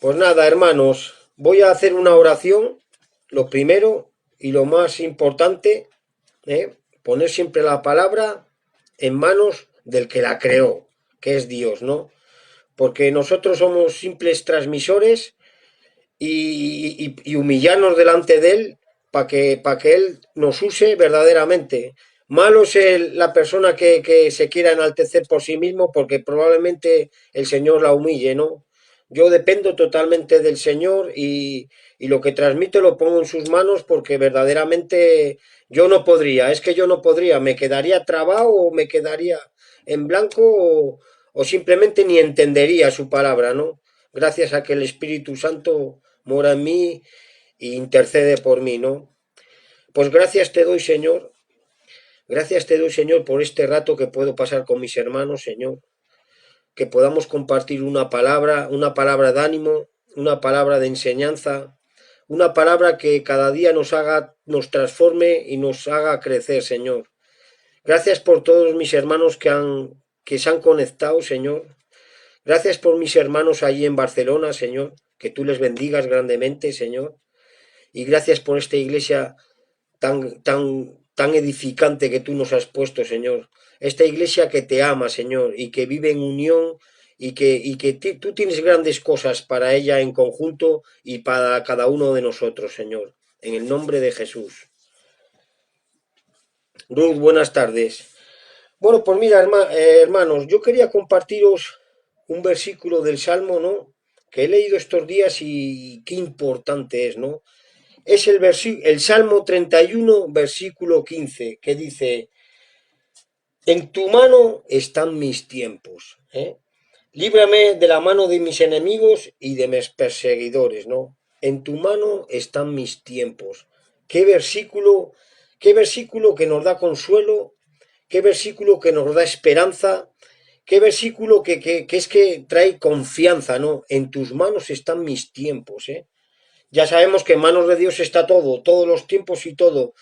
Pues nada, hermanos, voy a hacer una oración, lo primero y lo más importante, poner siempre la palabra en manos del que la creó, que es Dios, ¿no? Porque nosotros somos simples transmisores y humillarnos delante de Él para que Él nos use verdaderamente. Malo es la persona que se quiera enaltecer por sí mismo porque probablemente el Señor la humille, ¿no? Yo dependo totalmente del Señor y lo que transmito lo pongo en sus manos porque verdaderamente yo no podría, es que yo no podría, me quedaría trabado o me quedaría en blanco o simplemente ni entendería su palabra, ¿no? Gracias a que el Espíritu Santo mora en mí e intercede por mí, ¿no? Pues gracias te doy, Señor. Gracias te doy, Señor, por este rato que puedo pasar con mis hermanos, Señor. Que podamos compartir una palabra de ánimo, una palabra de enseñanza, una palabra que cada día nos haga, nos transforme y nos haga crecer, Señor. Gracias por todos mis hermanos que se han conectado, Señor. Gracias por mis hermanos allí en Barcelona, Señor. Que tú les bendigas grandemente, Señor. Y gracias por esta iglesia tan edificante que tú nos has puesto, Señor. Esta iglesia que te ama, Señor, y que vive en unión y que tú tienes grandes cosas para ella en conjunto y para cada uno de nosotros, Señor. En el nombre de Jesús. Ruth, buenas tardes. Bueno, pues mira, hermanos, yo quería compartiros un versículo del Salmo, ¿no? Que he leído estos días y qué importante es, ¿no? Es el Salmo 31, versículo 15, que dice, en tu mano están mis tiempos, ¿eh? Líbrame de la mano de mis enemigos y de mis perseguidores, ¿no? En tu mano están mis tiempos. Qué versículo que nos da consuelo, qué versículo que nos da esperanza, qué versículo que es que trae confianza, ¿no? En tus manos están mis tiempos, ¿eh? Ya sabemos que en manos de Dios está todo, todos los tiempos y todo,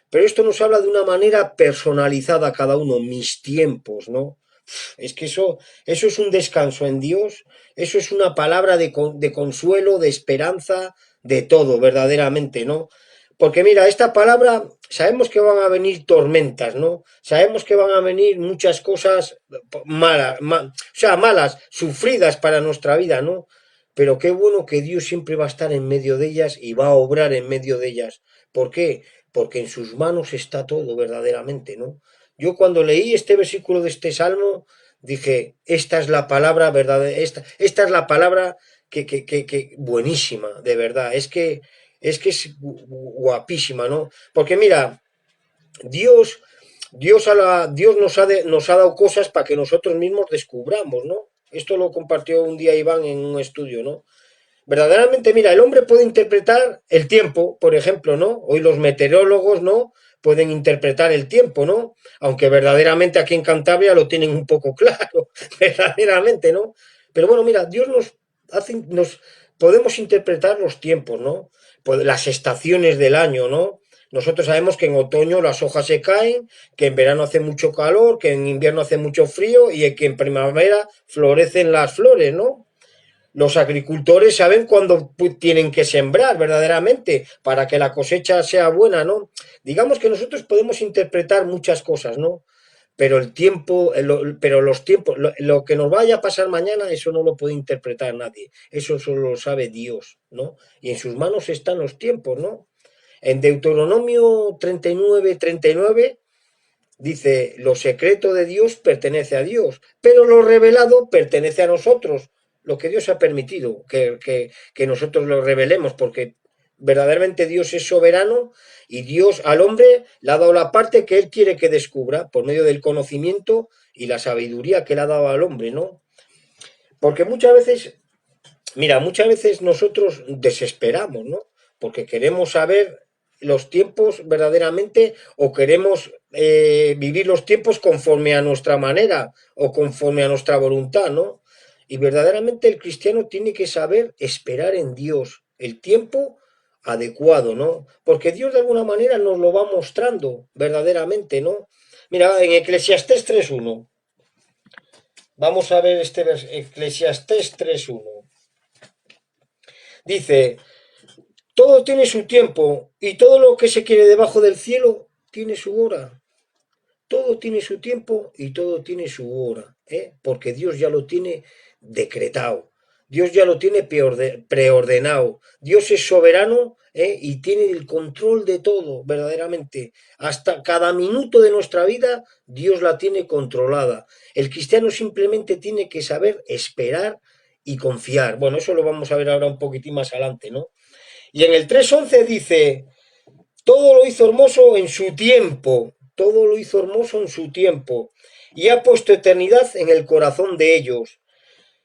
pero esto nos habla de una manera personalizada cada uno, mis tiempos, ¿no? Es que eso es un descanso en Dios, eso es una palabra de consuelo, de esperanza, de todo, verdaderamente, ¿no? Porque mira, esta palabra, sabemos que van a venir tormentas, ¿no? Sabemos que van a venir muchas cosas o sea, malas, sufridas para nuestra vida, ¿no? Pero qué bueno que Dios siempre va a estar en medio de ellas y va a obrar en medio de ellas. ¿Por qué? Porque en sus manos está todo verdaderamente, ¿no? Yo cuando leí este versículo de este salmo, dije, esta es la palabra verdadera, esta es la palabra que buenísima, de verdad, es que es guapísima, ¿no? Porque mira, Dios, Dios nos ha dado cosas para que nosotros mismos descubramos, ¿no? Esto lo compartió un día Iván en un estudio, ¿no? Verdaderamente, mira, el hombre puede interpretar el tiempo, por ejemplo, ¿no? Hoy los meteorólogos, ¿no? Pueden interpretar el tiempo, ¿no? Aunque verdaderamente aquí en Cantabria lo tienen un poco claro, verdaderamente, ¿no? Pero bueno, mira, Dios podemos interpretar los tiempos, ¿no? Pues las estaciones del año, ¿no? Nosotros sabemos que en otoño las hojas se caen, que en verano hace mucho calor, que en invierno hace mucho frío y que en primavera florecen las flores, ¿no? Los agricultores saben cuándo tienen que sembrar verdaderamente para que la cosecha sea buena, ¿no? Digamos que nosotros podemos interpretar muchas cosas, ¿no? Pero el tiempo, pero los tiempos, lo que nos vaya a pasar mañana, eso no lo puede interpretar nadie. Eso solo lo sabe Dios, ¿no? Y en sus manos están los tiempos, ¿no? En Deuteronomio 39:39 dice, lo secreto de Dios pertenece a Dios, pero lo revelado pertenece a nosotros, lo que Dios ha permitido, que nosotros lo revelemos, porque verdaderamente Dios es soberano y Dios al hombre le ha dado la parte que él quiere que descubra por medio del conocimiento y la sabiduría que le ha dado al hombre, ¿no? Porque muchas veces, mira, muchas veces nosotros desesperamos, ¿no? Porque queremos saber los tiempos verdaderamente o queremos vivir los tiempos conforme a nuestra manera o conforme a nuestra voluntad, ¿no? Y verdaderamente el cristiano tiene que saber esperar en Dios el tiempo adecuado, ¿no? Porque Dios de alguna manera nos lo va mostrando verdaderamente, ¿no? Mira, en Eclesiastés 3:1, vamos a ver Eclesiastés 3:1. Dice, todo tiene su tiempo y todo lo que se quiere debajo del cielo tiene su hora. Todo tiene su tiempo y todo tiene su hora, ¿eh? Porque Dios ya lo tiene decretado. Dios ya lo tiene preordenado. Dios es soberano, ¿eh? Y tiene el control de todo, verdaderamente. Hasta cada minuto de nuestra vida, Dios la tiene controlada. El cristiano simplemente tiene que saber esperar y confiar. Bueno, eso lo vamos a ver ahora un poquitín más adelante, ¿no? Y en el 3:11 dice, todo lo hizo hermoso en su tiempo, todo lo hizo hermoso en su tiempo, y ha puesto eternidad en el corazón de ellos,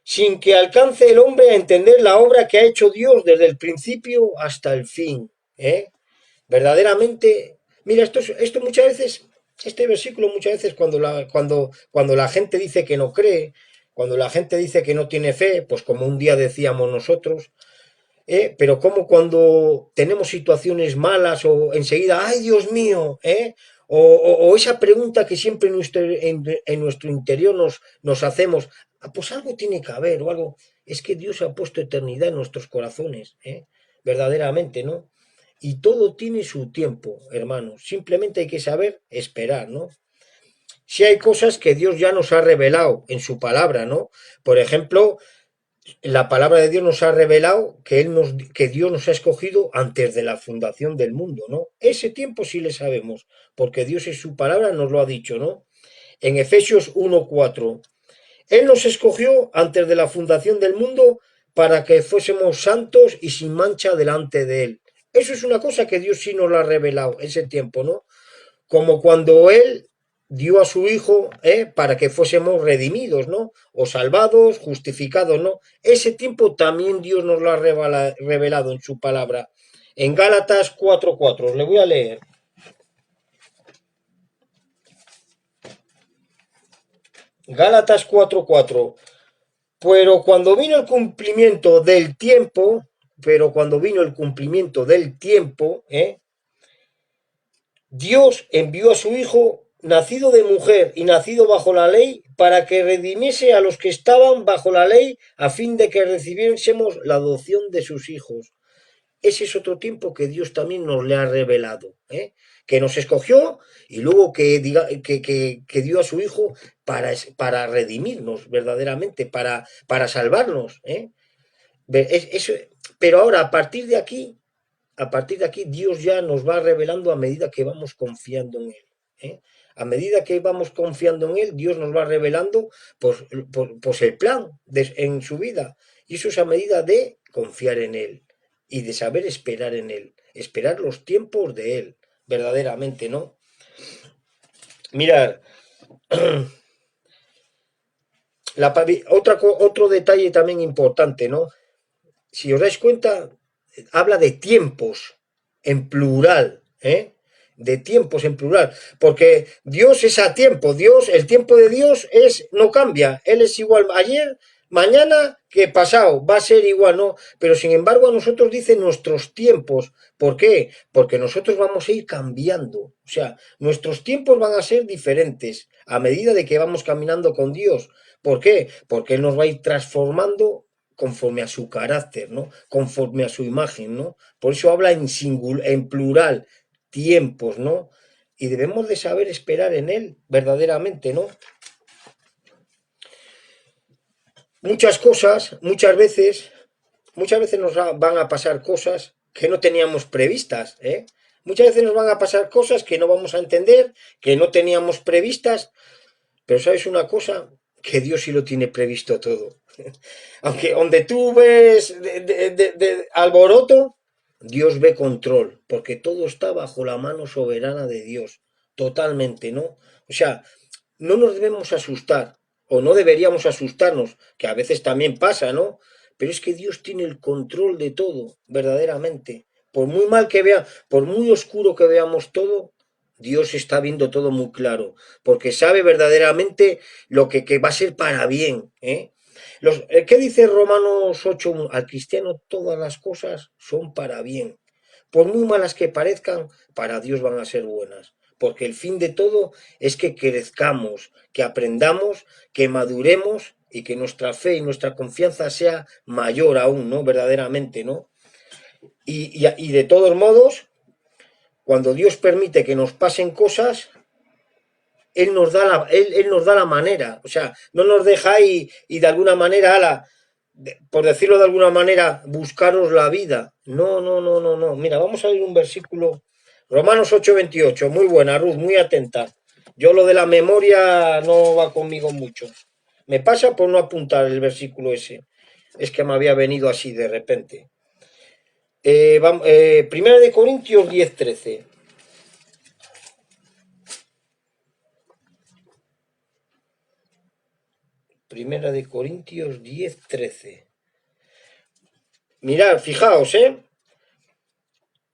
sin que alcance el hombre a entender la obra que ha hecho Dios desde el principio hasta el fin. ¿Eh? Verdaderamente, mira, esto muchas veces, este versículo muchas veces cuando la gente dice que no cree, cuando la gente dice que no tiene fe, pues como un día decíamos nosotros, pero como cuando tenemos situaciones malas o enseguida, ay Dios mío, o esa pregunta que siempre en nuestro interior nos hacemos, "Ah, pues algo tiene que haber o algo, es que Dios ha puesto eternidad en nuestros corazones, verdaderamente, ¿no? Y todo tiene su tiempo, hermanos, simplemente hay que saber esperar, ¿no? Si hay cosas que Dios ya nos ha revelado en su palabra, ¿no? Por ejemplo, la palabra de Dios nos ha revelado que Dios nos ha escogido antes de la fundación del mundo, ¿no? Ese tiempo sí le sabemos, porque Dios en su palabra nos lo ha dicho, ¿no? En Efesios 1:4, Él nos escogió antes de la fundación del mundo para que fuésemos santos y sin mancha delante de Él. Eso es una cosa que Dios sí nos lo ha revelado, ese tiempo, ¿no? Como cuando Él dio a su Hijo para que fuésemos redimidos, ¿no? O salvados, justificados, ¿no? Ese tiempo también Dios nos lo ha revelado en su palabra. En Gálatas 4:4, le voy a leer. Gálatas 4:4. Pero cuando vino el cumplimiento del tiempo, pero cuando vino el cumplimiento del tiempo, Dios envió a su Hijo, nacido de mujer y nacido bajo la ley, para que redimiese a los que estaban bajo la ley, a fin de que recibiésemos la adopción de sus hijos. Ese es otro tiempo que Dios también nos le ha revelado, que nos escogió y luego que dio a su Hijo para redimirnos verdaderamente, para salvarnos. Pero ahora, a partir de aquí, Dios ya nos va revelando a medida que vamos confiando en Él. ¿Eh? A medida que vamos confiando en Él, Dios nos va revelando pues el plan en su vida. Y eso es a medida de confiar en Él y de saber esperar en Él, esperar los tiempos de Él, verdaderamente, ¿no? Mirar, otro detalle también importante, ¿no? Si os dais cuenta, habla de tiempos en plural, de tiempos en plural, porque Dios es a tiempo, el tiempo de Dios no cambia, Él es igual ayer, mañana que pasado, va a ser igual, ¿no? Pero sin embargo a nosotros dice nuestros tiempos, ¿por qué? Porque nosotros vamos a ir cambiando, o sea, nuestros tiempos van a ser diferentes a medida de que vamos caminando con Dios. ¿Por qué? Porque Él nos va a ir transformando conforme a su carácter, ¿no? Conforme a su imagen, ¿no? Por eso habla en plural, tiempos, ¿no? Y debemos de saber esperar en Él, verdaderamente, ¿no? Muchas veces nos van a pasar cosas que no teníamos previstas, ¿eh? Muchas veces nos van a pasar cosas que no vamos a entender, que no teníamos previstas, pero ¿sabes una cosa? Que Dios sí lo tiene previsto todo. Aunque donde tú ves de alboroto, Dios ve control, porque todo está bajo la mano soberana de Dios, totalmente, ¿no? O sea, no nos debemos asustar, o no deberíamos asustarnos, que a veces también pasa, ¿no? Pero es que Dios tiene el control de todo, verdaderamente. Por muy mal que vea, por muy oscuro que veamos todo, Dios está viendo todo muy claro, porque sabe verdaderamente que va a ser para bien, ¿eh? ¿Qué dice Romanos 8? Al cristiano todas las cosas son para bien. Por muy malas que parezcan, para Dios van a ser buenas. Porque el fin de todo es que crezcamos, que aprendamos, que maduremos y que nuestra fe y nuestra confianza sea mayor aún, ¿no? Verdaderamente, ¿no? Y de todos modos, cuando Dios permite que nos pasen cosas, Él nos da la manera, o sea, no nos deja ahí y de alguna manera, por decirlo de alguna manera, buscaros la vida. No, no, no, no, no. Mira, vamos a leer un versículo, Romanos 8:28, muy buena, Ruth, muy atenta. Yo lo de la memoria no va conmigo mucho. Me pasa por no apuntar el versículo ese. Es que me había venido así de repente. Primera de Corintios 10:13. Primera de Corintios 10:13. Mirad, fijaos,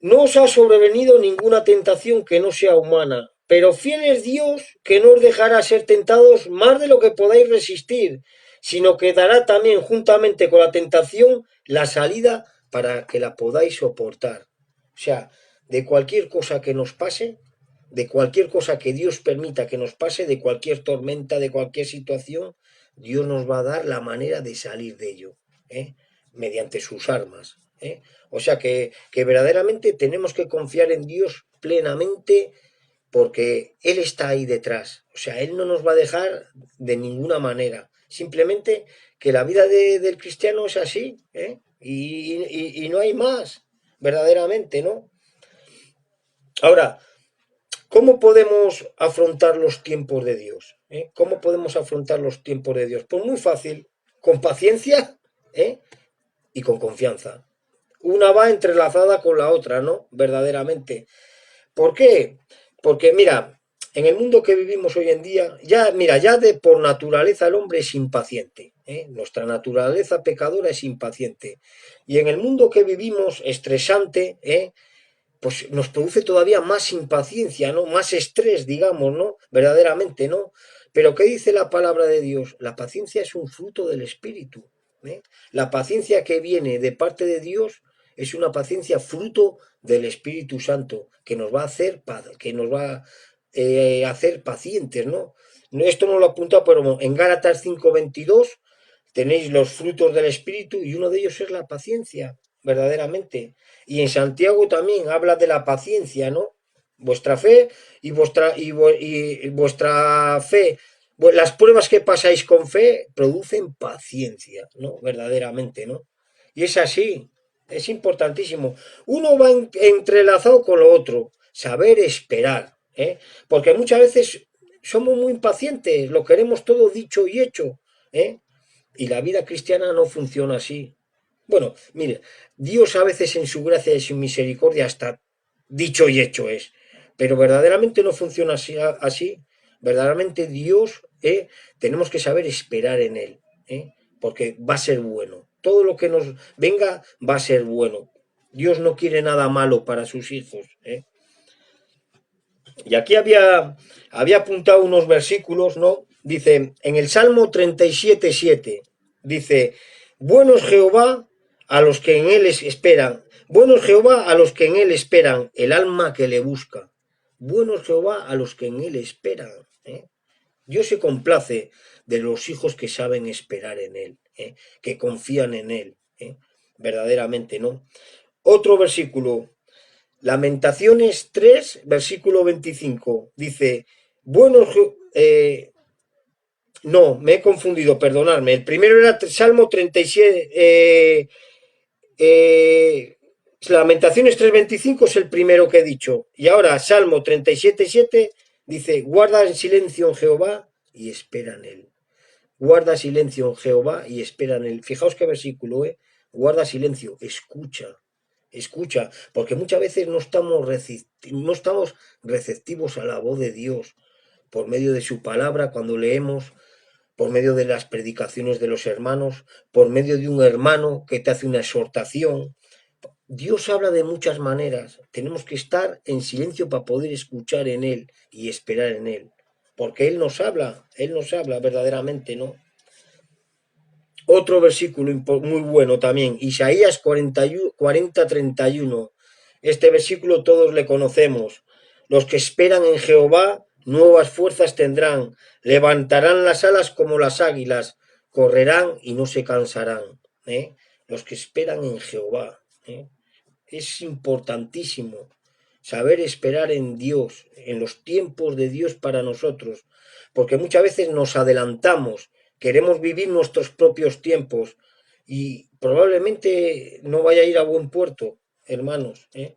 no os ha sobrevenido ninguna tentación que no sea humana, pero fiel es Dios que no os dejará ser tentados más de lo que podáis resistir, sino que dará también juntamente con la tentación la salida para que la podáis soportar. O sea, de cualquier cosa que nos pase, de cualquier cosa que Dios permita que nos pase, de cualquier tormenta, de cualquier situación, Dios nos va a dar la manera de salir de ello, mediante sus armas. O sea que verdaderamente tenemos que confiar en Dios plenamente porque Él está ahí detrás. O sea, Él no nos va a dejar de ninguna manera. Simplemente que la vida del cristiano es así, y no hay más, verdaderamente, ¿no? Ahora, ¿cómo podemos afrontar los tiempos de Dios? ¿Cómo podemos afrontar los tiempos de Dios? Pues muy fácil, con paciencia, ¿eh? Y con confianza. Una va entrelazada con la otra, ¿no? Verdaderamente. ¿Por qué? Porque, mira, en el mundo que vivimos hoy en día, ya, mira, ya de por naturaleza el hombre es impaciente, ¿eh? Nuestra naturaleza pecadora es impaciente. Y en el mundo que vivimos, estresante, pues nos produce todavía más impaciencia, ¿no? Más estrés, digamos, ¿no? Verdaderamente, ¿no? Pero ¿qué dice la palabra de Dios? La paciencia es un fruto del Espíritu. La paciencia que viene de parte de Dios es una paciencia fruto del Espíritu Santo que nos va a hacer, que nos va a hacer pacientes, ¿no? Esto no lo apunta, pero en Gálatas 5:22 tenéis los frutos del Espíritu y uno de ellos es la paciencia, verdaderamente. Y en Santiago también habla de la paciencia, ¿no? Vuestra fe y vuestra fe, las pruebas que pasáis con fe producen paciencia, ¿no? Verdaderamente, ¿no? Y es así, es importantísimo. Uno va entrelazado con lo otro, saber esperar, porque muchas veces somos muy impacientes, lo queremos todo dicho y hecho, ¿eh? Y la vida cristiana no funciona así. Bueno, mire, Dios a veces en su gracia y su misericordia hasta dicho y hecho es, pero verdaderamente no funciona así. Verdaderamente Dios, tenemos que saber esperar en Él, porque va a ser bueno. Todo lo que nos venga va a ser bueno. Dios no quiere nada malo para sus hijos. Y aquí había apuntado unos versículos, ¿no? Dice, en el Salmo 37:7, dice, bueno es Jehová a los que en él esperan, bueno es Jehová a los que en él esperan, el alma que le busca. Bueno es Jehová a los que en él esperan. Dios se complace de los hijos que saben esperar en él, que confían en él, verdaderamente, ¿no? Otro versículo, Lamentaciones 3, versículo 25, dice, bueno, no, me he confundido, perdonadme, el primero era Salmo 37, Lamentaciones 3:25 es el primero que he dicho, y ahora Salmo 37:7 dice, guarda en silencio en Jehová y espera en él. Guarda silencio en Jehová y espera en él. Fijaos qué versículo, guarda silencio, escucha, escucha, porque muchas veces no estamos receptivos a la voz de Dios por medio de su palabra cuando leemos, por medio de las predicaciones de los hermanos, por medio de un hermano que te hace una exhortación. Dios habla de muchas maneras. Tenemos que estar en silencio para poder escuchar en Él y esperar en Él. Porque Él nos habla verdaderamente, ¿no? Otro versículo muy bueno también, Isaías 40:31. Este versículo todos le conocemos. Los que esperan en Jehová, nuevas fuerzas tendrán, levantarán las alas como las águilas, correrán y no se cansarán. Los que esperan en Jehová. Es importantísimo saber esperar en Dios, en los tiempos de Dios para nosotros, porque muchas veces nos adelantamos, queremos vivir nuestros propios tiempos y probablemente no vaya a ir a buen puerto, hermanos, ¿eh?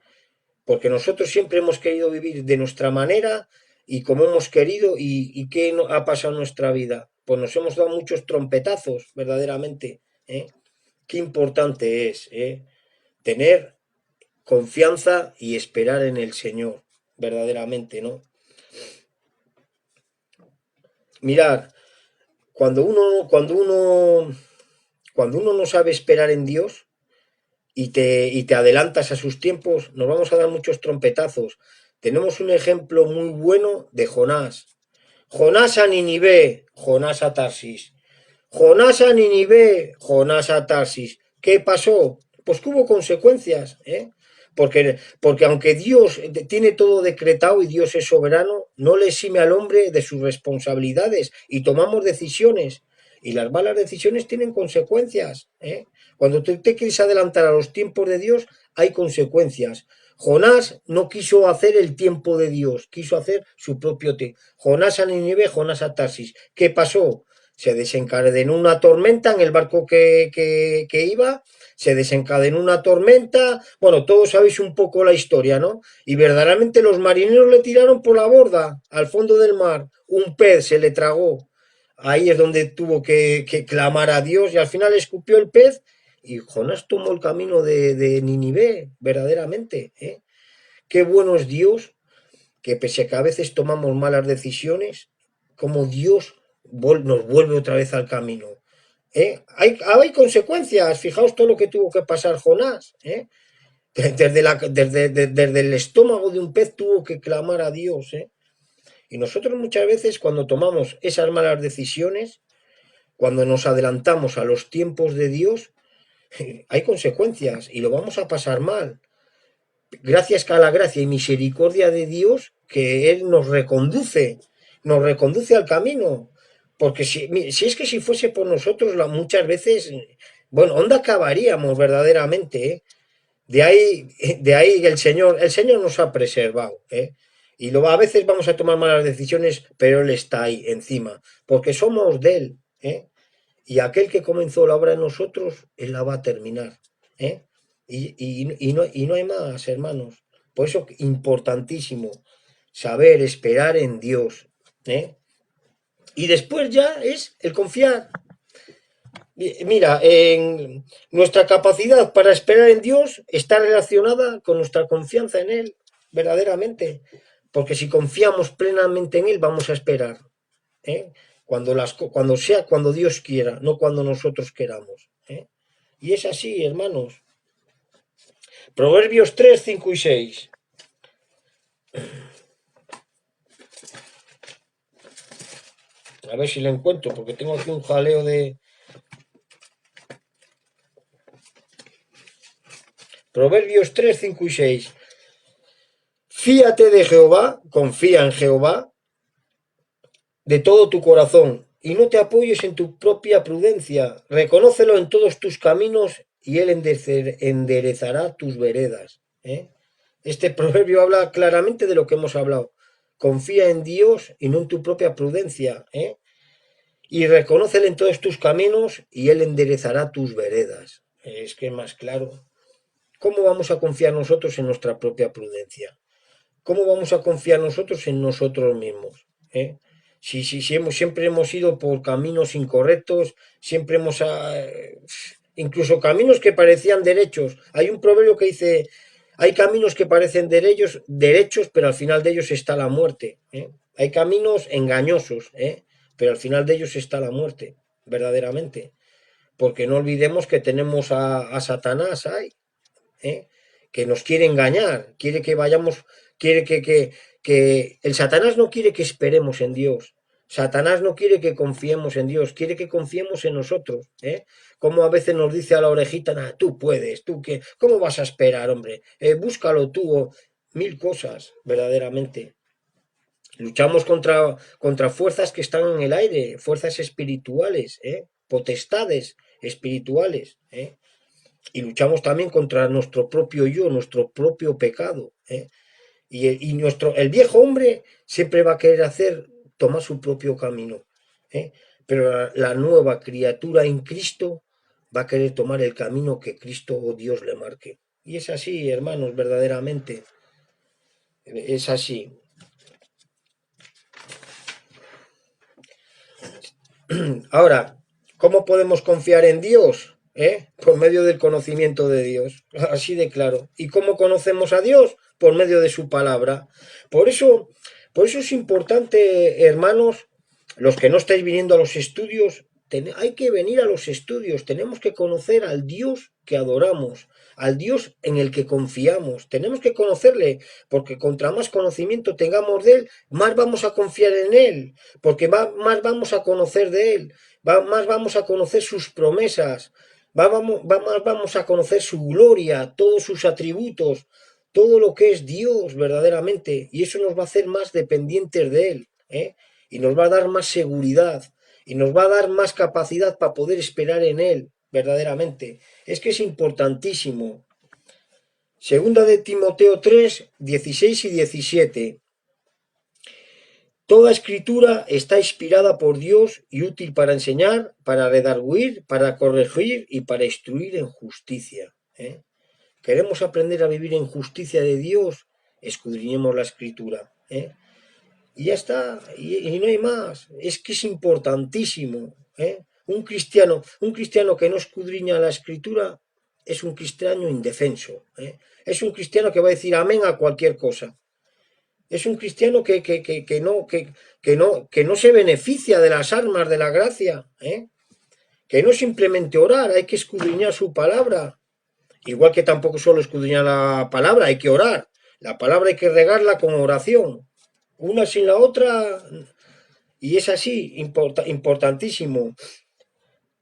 Porque nosotros siempre hemos querido vivir de nuestra manera y como hemos querido y qué ha pasado en nuestra vida. Pues nos hemos dado muchos trompetazos, verdaderamente, ¿eh? Qué importante es, tener confianza y esperar en el Señor, verdaderamente, ¿no? Mirar, cuando uno no sabe esperar en Dios y te adelantas a sus tiempos, nos vamos a dar muchos trompetazos. Tenemos un ejemplo muy bueno de Jonás. Jonás a Ninive, Jonás a Tarsis. Jonás a Ninive, Jonás a Tarsis. ¿Qué pasó? Pues que hubo consecuencias, ¿eh? Porque aunque Dios tiene todo decretado y Dios es soberano, no le exime al hombre de sus responsabilidades y tomamos decisiones. Y las malas decisiones tienen consecuencias, ¿eh? Cuando te quieres adelantar a los tiempos de Dios, hay consecuencias. Jonás no quiso hacer el tiempo de Dios, quiso hacer su propio tiempo. Jonás a Nínive, Jonás a Tarsis. ¿Qué pasó? Se desencadenó una tormenta en el barco que iba, se desencadenó una tormenta, bueno, todos sabéis un poco la historia, ¿no? Y verdaderamente los marineros le tiraron por la borda, al fondo del mar, un pez se le tragó, ahí es donde tuvo que clamar a Dios y al final escupió el pez y Jonás tomó el camino de Ninive, verdaderamente, ¿eh? Qué bueno es Dios, que pese a que a veces tomamos malas decisiones, como Dios nos vuelve otra vez al camino. Hay consecuencias, fijaos todo lo que tuvo que pasar Jonás. Desde el estómago de un pez tuvo que clamar a Dios. Y nosotros muchas veces cuando tomamos esas malas decisiones, cuando nos adelantamos a los tiempos de Dios, hay consecuencias y lo vamos a pasar mal. Gracias a la gracia y misericordia de Dios que Él nos reconduce al camino. Porque si es que si fuese por nosotros, muchas veces, bueno, ¿dónde acabaríamos verdaderamente? De ahí el Señor nos ha preservado, ¿eh? Y a veces vamos a tomar malas decisiones, pero Él está ahí encima, porque somos de Él, ¿eh? Y aquel que comenzó la obra en nosotros, Él la va a terminar, ¿eh? Y no hay más, hermanos. Por eso, importantísimo, saber esperar en Dios, ¿eh? Y después ya es el confiar. Mira, nuestra capacidad para esperar en Dios está relacionada con nuestra confianza en Él, verdaderamente. Porque si confiamos plenamente en Él, vamos a esperar, ¿eh? Cuando Dios quiera, no cuando nosotros queramos, ¿eh? Y es así, hermanos. Proverbios 3, 5 y 6. A ver si lo encuentro, porque tengo aquí un jaleo de... Proverbios 3, 5 y 6. Fíate de Jehová, confía en Jehová de todo tu corazón y no te apoyes en tu propia prudencia. Reconócelo en todos tus caminos y él enderezará tus veredas, ¿eh? Este proverbio habla claramente de lo que hemos hablado. Confía en Dios y no en tu propia prudencia, ¿eh? Y reconócele en todos tus caminos y él enderezará tus veredas. Es que es más claro. ¿Cómo vamos a confiar nosotros en nuestra propia prudencia? ¿Cómo vamos a confiar nosotros en nosotros mismos? ¿Eh? Siempre hemos ido por caminos incorrectos, siempre incluso caminos que parecían derechos. Hay un proverbio que dice, hay caminos que parecen derechos, pero al final de ellos está la muerte, ¿eh? Hay caminos engañosos, ¿eh? Pero al final de ellos está la muerte, verdaderamente. Porque no olvidemos que tenemos a Satanás ahí, ¿eh? Que nos quiere engañar, quiere que vayamos, quiere que el Satanás no quiere que esperemos en Dios. Satanás no quiere que confiemos en Dios, quiere que confiemos en nosotros, ¿eh? Como a veces nos dice a la orejita, nah, tú puedes, tú qué, ¿cómo vas a esperar, hombre? Búscalo tú, mil cosas, verdaderamente. Luchamos contra fuerzas que están en el aire, fuerzas espirituales, potestades espirituales, ¿eh? Y luchamos también contra nuestro propio yo, nuestro propio pecado, ¿eh? El viejo hombre siempre va a querer tomar su propio camino, ¿eh? Pero la nueva criatura en Cristo va a querer tomar el camino que Cristo o Dios le marque. Y es así, hermanos, verdaderamente. Es así. Ahora, ¿cómo podemos confiar en Dios? Por medio del conocimiento de Dios, así de claro. ¿Y cómo conocemos a Dios? Por medio de su palabra. Por eso, por eso es importante, hermanos, los que no estáis viniendo a los estudios, hay que venir a los estudios, tenemos que conocer al Dios que adoramos, al Dios en el que confiamos, tenemos que conocerle, porque contra más conocimiento tengamos de Él, más vamos a confiar en Él, porque más vamos a conocer de Él, más vamos a conocer sus promesas, más vamos a conocer su gloria, todos sus atributos, todo lo que es Dios verdaderamente, y eso nos va a hacer más dependientes de Él, ¿eh? Y nos va a dar más seguridad, y nos va a dar más capacidad para poder esperar en Él, verdaderamente. Es que es importantísimo. Segunda de Timoteo 3, 16 y 17. Toda escritura está inspirada por Dios y útil para enseñar, para redarguir, para corregir y para instruir en justicia, ¿eh? ¿Queremos aprender a vivir en justicia de Dios? Escudriñemos la escritura, ¿eh? Y ya está, y no hay más. Es que es importantísimo, ¿eh? Un cristiano que no escudriña la escritura es un cristiano indefenso, ¿eh? Es un cristiano que va a decir amén a cualquier cosa. Es un cristiano que no se beneficia de las armas de la gracia, ¿eh? Que no simplemente orar, hay que escudriñar su palabra. Igual que tampoco solo escudriñar la palabra, hay que orar. La palabra hay que regarla con oración. Una sin la otra, y es así, importantísimo.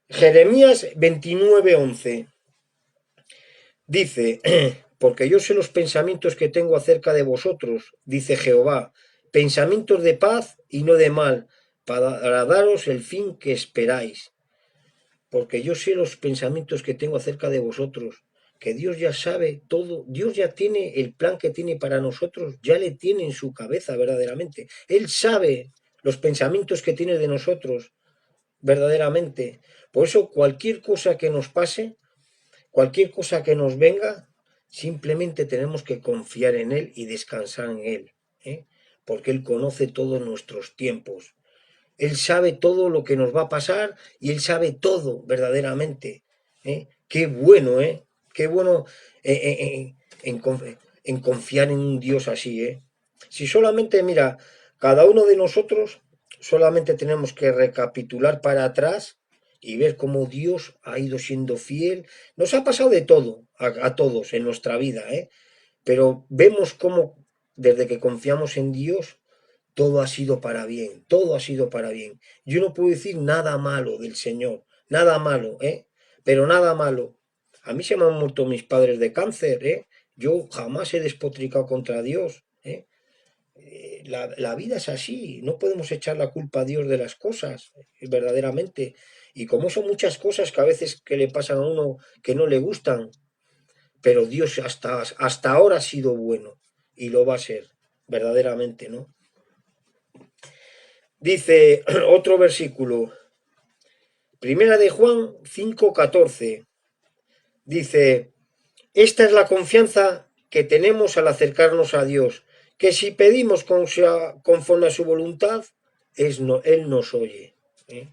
Jeremías 29:11 dice, porque yo sé los pensamientos que tengo acerca de vosotros, dice Jehová, pensamientos de paz y no de mal, para daros el fin que esperáis. Porque yo sé los pensamientos que tengo acerca de vosotros, que Dios ya sabe todo, Dios ya tiene el plan que tiene para nosotros, ya le tiene en su cabeza verdaderamente. Él sabe los pensamientos que tiene de nosotros verdaderamente. Por eso cualquier cosa que nos pase, cualquier cosa que nos venga, simplemente tenemos que confiar en Él y descansar en Él, ¿eh? Porque Él conoce todos nuestros tiempos. Él sabe todo lo que nos va a pasar y Él sabe todo verdaderamente, ¿eh? Qué bueno, ¿eh? Qué bueno en confiar en un Dios así, ¿eh? Si solamente, mira, cada uno de nosotros solamente tenemos que recapitular para atrás y ver cómo Dios ha ido siendo fiel. Nos ha pasado de todo a todos en nuestra vida, ¿eh? Pero vemos cómo desde que confiamos en Dios, todo ha sido para bien, todo ha sido para bien. Yo no puedo decir nada malo del Señor, nada malo, ¿eh? Pero nada malo. A mí se me han muerto mis padres de cáncer, ¿eh? Yo jamás he despotricado contra Dios, ¿eh? La vida es así, no podemos echar la culpa a Dios de las cosas, verdaderamente. Y como son muchas cosas que a veces que le pasan a uno que no le gustan, pero Dios hasta ahora ha sido bueno y lo va a ser, verdaderamente, ¿no? Dice otro versículo, Primera de Juan 5:14, dice, esta es la confianza que tenemos al acercarnos a Dios, que si pedimos conforme a su voluntad, Él nos oye, ¿eh?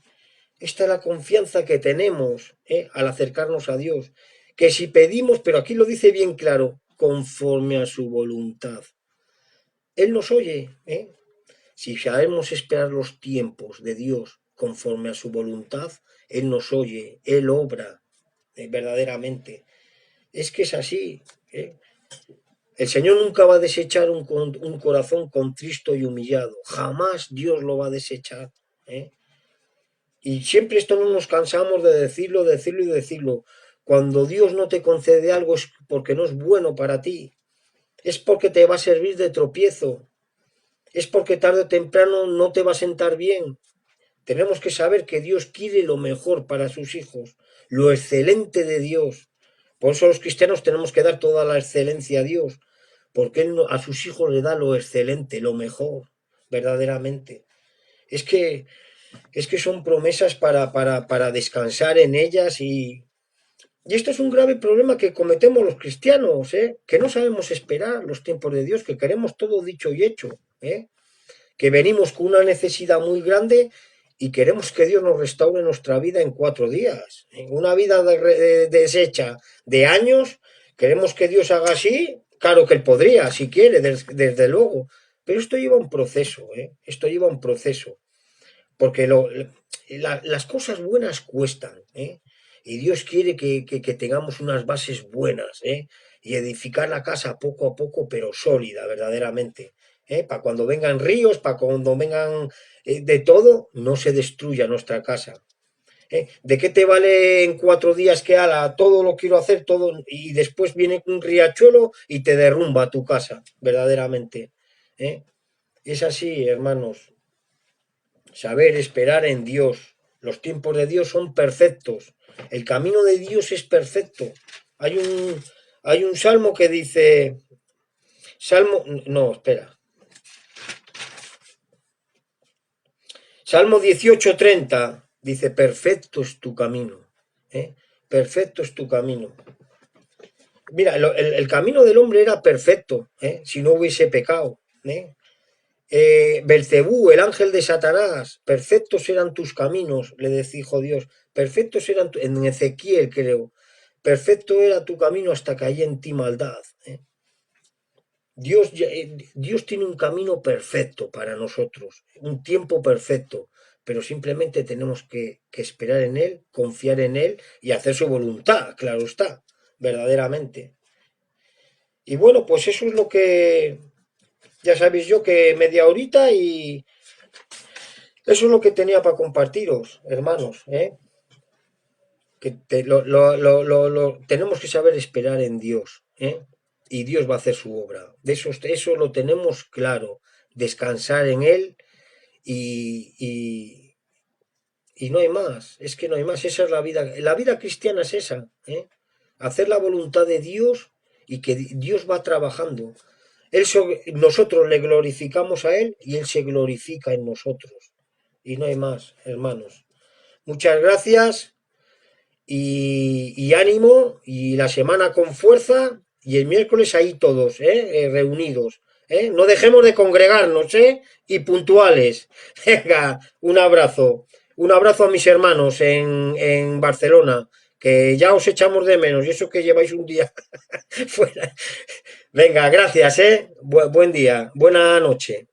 Esta es la confianza que tenemos, al acercarnos a Dios, que si pedimos, pero aquí lo dice bien claro, conforme a su voluntad, Él nos oye, ¿eh? Si sabemos esperar los tiempos de Dios conforme a su voluntad, Él nos oye, Él obra, verdaderamente. Es que es así, ¿eh? El Señor nunca va a desechar un corazón contristo y humillado. Jamás Dios lo va a desechar, ¿eh? Y siempre esto no nos cansamos de decirlo, decirlo y decirlo. Cuando Dios no te concede algo es porque no es bueno para ti. Es porque te va a servir de tropiezo. Es porque tarde o temprano no te va a sentar bien. Tenemos que saber que Dios quiere lo mejor para sus hijos, lo excelente de Dios. Por eso los cristianos tenemos que dar toda la excelencia a Dios, porque Él a sus hijos le da lo excelente, lo mejor, verdaderamente. Es que, es que son promesas para descansar en ellas y esto es un grave problema que cometemos los cristianos, ¿eh? Que no sabemos esperar los tiempos de Dios, que queremos todo dicho y hecho, ¿eh? Que venimos con una necesidad muy grande y queremos que Dios nos restaure nuestra vida en 4 días. En una vida deshecha de años, queremos que Dios haga así, claro que Él podría, si quiere, desde luego, pero esto lleva un proceso, ¿eh? Esto lleva un proceso, porque las cosas buenas cuestan, ¿eh? Y Dios quiere que tengamos unas bases buenas, ¿eh? Y edificar la casa poco a poco, pero sólida, verdaderamente. ¿Eh? Para cuando vengan ríos, para cuando vengan de todo, no se destruya nuestra casa. ¿Eh? ¿De qué te vale en 4 días que haga todo lo quiero hacer, todo, y después viene un riachuelo y te derrumba tu casa, verdaderamente? ¿Eh? Es así, hermanos. Saber esperar en Dios. Los tiempos de Dios son perfectos. El camino de Dios es perfecto. Hay un, hay un salmo que dice, Salmo, no, espera. Salmo 18:30 dice, perfecto es tu camino. ¿Eh? Perfecto es tu camino. Mira, camino del hombre era perfecto, ¿eh? Si no hubiese pecado. ¿Eh? Belcebú, el ángel de Satanás, perfectos eran tus caminos, le dijo Dios, perfectos eran, en Ezequiel creo, perfecto era tu camino hasta que haya en ti maldad. ¿Eh? Dios tiene un camino perfecto para nosotros, un tiempo perfecto, pero simplemente tenemos que esperar en Él, confiar en Él y hacer su voluntad, claro está, verdaderamente. Y bueno, pues eso es lo que, ya sabéis yo, que media horita y eso es lo que tenía para compartiros, hermanos, ¿eh? Que tenemos que saber esperar en Dios, ¿eh? Y Dios va a hacer su obra. Eso lo tenemos claro. Descansar en Él y, y, y no hay más. Es que no hay más. Esa es la vida. La vida cristiana es esa, ¿eh? Hacer la voluntad de Dios y que Dios va trabajando. Nosotros le glorificamos a Él y Él se glorifica en nosotros. Y no hay más, hermanos. Muchas gracias y ánimo y la semana con fuerza y el miércoles ahí todos, reunidos. No dejemos de congregarnos, y puntuales. Venga, un abrazo. Un abrazo a mis hermanos en Barcelona, que ya os echamos de menos y eso que lleváis un día fuera. Venga, gracias, buen día, buena noche.